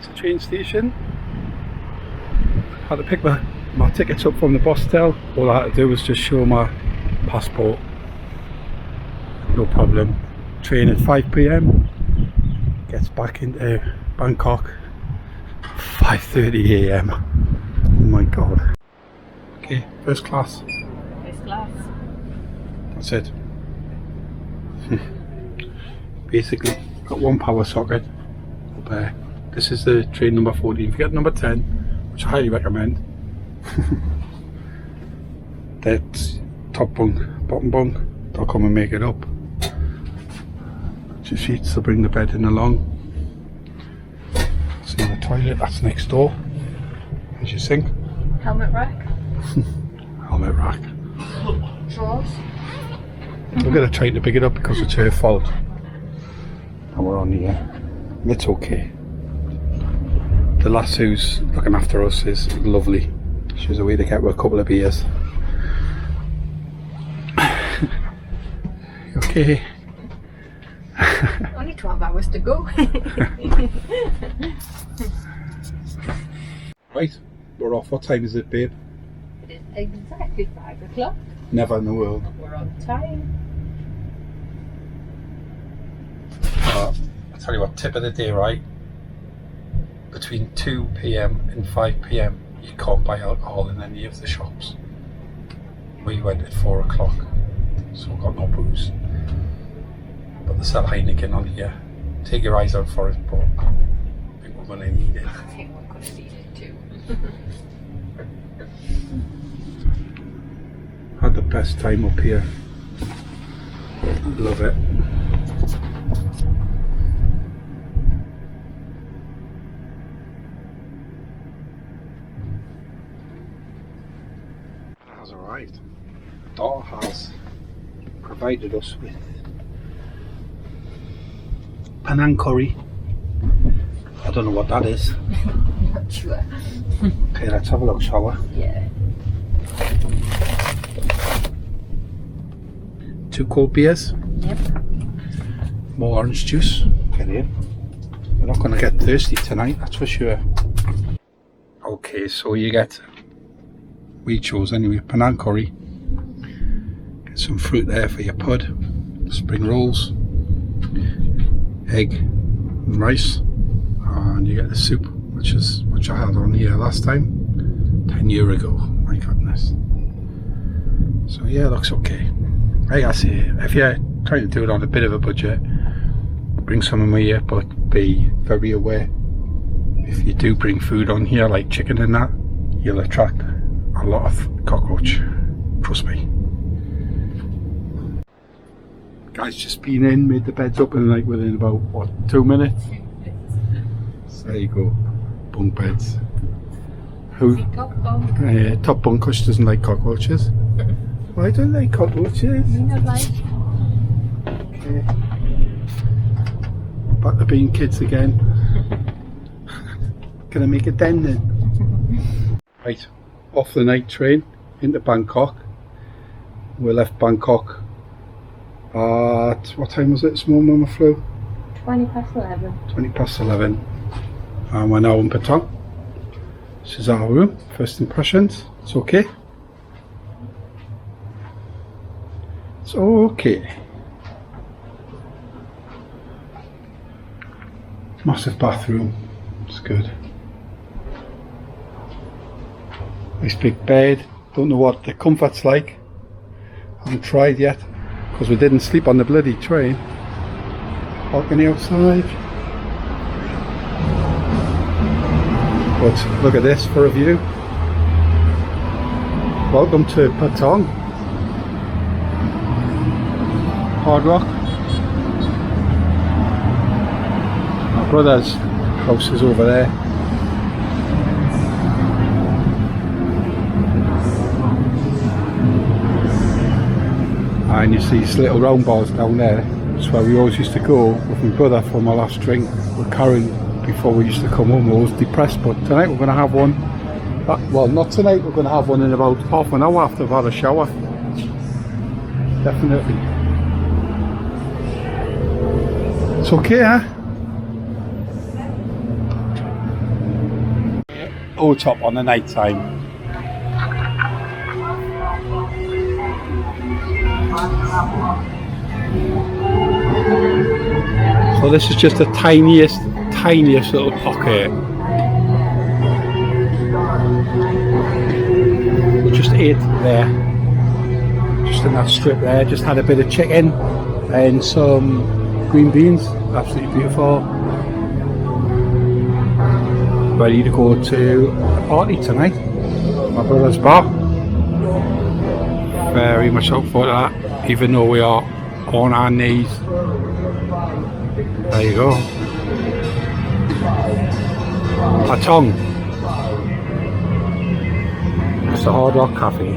to train station. Had to pick my tickets up from the bus till. All I had to do was just show my passport. No problem. Train at 5 p.m. Gets back into Bangkok 5:30 a.m. Oh my god. Okay, first class. First class. That's it. Basically, got one power socket up there. This is the train number 14. If you get number 10, which I highly recommend, that's top bunk, bottom bunk. They'll come and make it up. 2 sheets to bring the bed in along. See the toilet, that's next door. As you sink. Helmet rack. Helmet rack. Drawers. We're going to try to pick it up because it's her fault. And we're on here. It's okay. The lass who's looking after us is lovely. She was away to get her a couple of beers. Okay. Only 12 hours to go. Right, we're off. What time is it, babe? It is exactly 5 o'clock. Never in the world. We're on time. I'll tell you what, tip of the day, right? Between 2 p.m. and 5 p.m. you can't buy alcohol in any of the shops. We went at 4 o'clock, so we got no booze. But they sell Heineken on here. Take your eyes out for it, but I think we're going to need it. I think we're going to need it too. Had the best time up here. Love it. Has arrived. Daughter has provided us with Penang curry. I don't know what that is. Not sure. Okay, let's have a look, shall we? Yeah. 2 cold beers. Yep. More orange juice. Get in. We're not going to get thirsty tonight, that's for sure. Okay, so you get, we chose anyway, Penang curry. Get some fruit there for your pud. Spring rolls. Egg and rice. And you get the soup, which I had on here last time. 10 years ago. My goodness. So yeah, it looks okay. Like I say, if you're trying to do it on a bit of a budget, bring some with you, but be very aware. If you do bring food on here, like chicken and that, you'll attract a lot of cockroach. Trust me. Guys just been in, made the beds up in like within about, what, 2 minutes? So there you go. Bunk beds. Who? Top bunk. Top bunk, because she doesn't like cockroaches. Why don't they like cockroaches? Me not like. Okay. Back to being kids again. Can I make a den then? Right, off the night train into Bangkok. We left Bangkok at, what time was it this morning when we flew? 20 past 11. 20 past 11. And we're now in Patong. This is our room. First impressions. It's okay. It's okay. Massive bathroom. It's good. Nice big bed. Don't know what the comfort's like. Haven't tried yet because we didn't sleep on the bloody train. Balcony outside. But look at this for a view. Welcome to Patong. Hard Rock. My brother's house is over there. And you see these little round bars down there. That's where we always used to go with my brother for my last drink with Karen before we used to come home. I was depressed, but tonight we're going to have one. Well, not tonight, we're going to have one in about half an hour after I've had a shower. Definitely. It's okay, huh? old top on the night time. So this is just the tiniest little pocket. We just ate there, just in that strip there. Just had a bit of chicken and some green beans. Absolutely beautiful. Ready to go to a party tonight, my brother's bar. Very much look forward to that, even though we are on our knees. There you go. Patong. It's the Hard Rock Cafe.